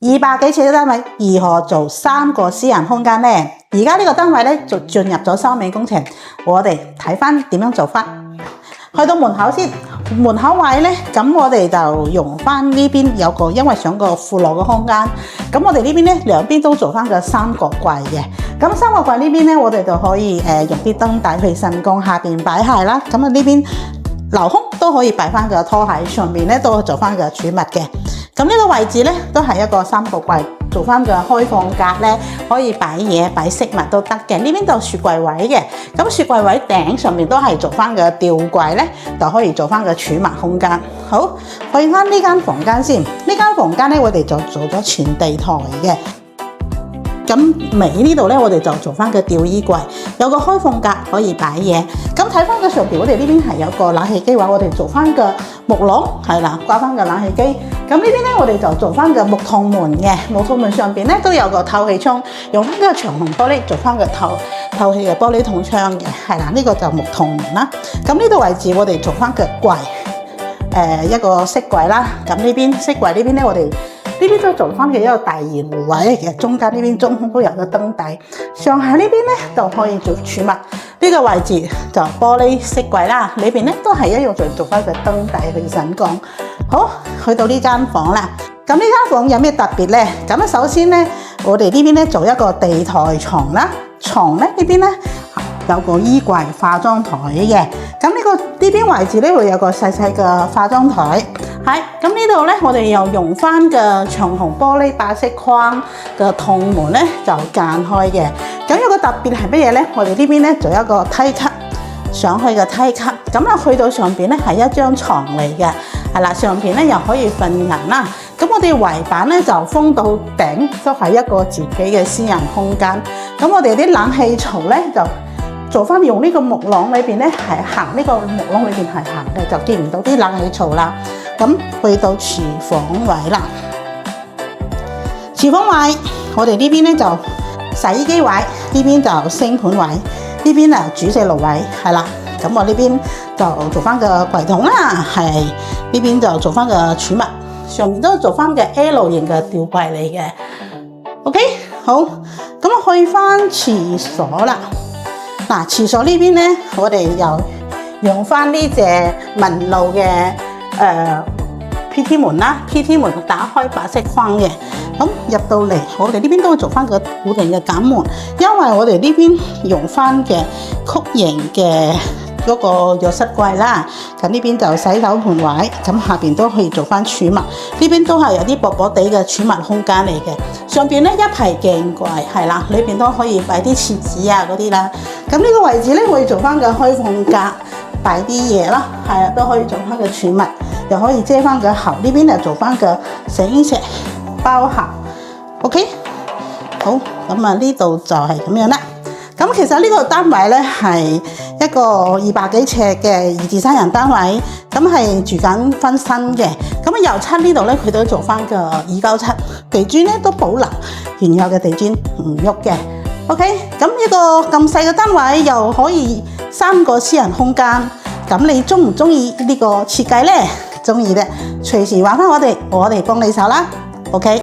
200幾尺嘅單位如何做3個私人空間呢？而家呢個單位咧就進入咗收尾工程，我哋睇翻點樣做法。去到門口先，門口位咧，咁我哋就用翻呢邊有個，因為想個闊落嘅空間，咁我哋呢邊咧兩邊都做翻個三角櫃嘅。咁三角櫃呢邊咧，我哋就可以用啲燈帶去晨光，下邊擺鞋啦。咁啊呢邊留空都可以擺翻個拖鞋，上面咧都做翻個儲物嘅。咁呢個位置咧都係一個三角櫃，做翻個開放格咧，可以擺嘢擺飾物都得嘅。呢邊就雪櫃位嘅，咁雪櫃位頂上面都係做翻個吊櫃咧，就可以做翻個儲物空間。好，去翻呢間房間先，呢間房間咧我哋就做咗全地台嘅。咁尾呢度咧，我哋就做翻個吊衣櫃，有個開放格可以擺嘢。咁睇翻個上邊，我哋呢邊係有個冷氣機位，我哋做翻個木籠，係啦，掛翻個冷氣機。咁呢邊咧，我哋就做翻個木趟門嘅，木趟門上邊咧都有個透氣窗，用翻個長虹玻璃做翻個透氣嘅玻璃筒窗嘅，係啦，呢個就木趟門啦。咁呢度位置我哋做翻個櫃，一個飾櫃啦。咁呢邊飾櫃呢邊咧，我哋呢邊都做翻嘅一個大圓弧位，其實中間呢邊中空都有個燈底，上下呢邊咧就可以做儲物。呢個位置就玻璃飾櫃啦，裏邊咧都係一樣做翻個燈底去晨光。好，去到呢間房啦。咁呢間房有咩特別咧？咁首先咧，我哋呢邊咧做一個地台床啦，床咧呢邊咧有個衣櫃、化妝台嘅。咁呢邊位置咧會有個細細嘅化妝台。係，咁呢度咧，我哋又用翻個長虹玻璃白色框嘅筒門咧，就間開嘅。咁有個特別係乜嘢咧？我哋呢邊咧做一個梯級上去嘅梯級，咁啊去到上邊咧係一張床嚟嘅，係啦，上邊咧又可以瞓人啦。咁我哋圍板咧就封到頂，都係一個自己嘅私人空間。咁我哋啲冷氣槽咧就做翻用呢個木廊裏邊咧係行呢個木廊裏邊係行嘅，就見唔到啲冷氣槽啦。咁去到廚房位啦，廚房位我哋呢邊咧就洗衣機位，呢邊就星盤位，呢邊啊煮食爐位，係啦。咁我呢邊就做翻個櫃桶啦，係呢邊就做翻個儲物，上面都做翻個 L 型嘅吊櫃嚟嘅。OK， 好，咁去翻廁所啦。嗱，廁所呢邊咧，我哋又用翻呢隻紋路嘅PT 門啦 ，PT 門打開白色框嘅，咁入到嚟，我哋呢邊都會做翻個固定嘅揀門，因為我哋呢邊用翻嘅曲形嘅嗰個浴室櫃啦，咁呢邊就洗手盆位，咁下邊都可以做翻儲物，呢邊都係有啲薄薄地嘅儲物空間嚟嘅，上邊咧一排鏡櫃，係啦，裏邊都可以擺啲廁紙啊嗰啲啦，咁呢個位置咧會做翻個開放格，擺啲嘢啦，係啊，都可以做翻個儲物。又可以遮翻個喉，呢邊就做翻個洗衣石包喉 ，OK， 好，咁啊呢度就係咁樣啦。咁其實呢個單位咧係一個200幾尺嘅2至3人單位，咁係住緊分新嘅。咁啊油漆呢度咧佢都做翻個297，地磚咧都保留原有嘅地磚唔喐嘅 ，OK。咁呢個咁細嘅單位又可以3個私人空間，咁你中唔中意呢個設計咧？中意嘅，隨時話翻我哋幫你手啦，OK。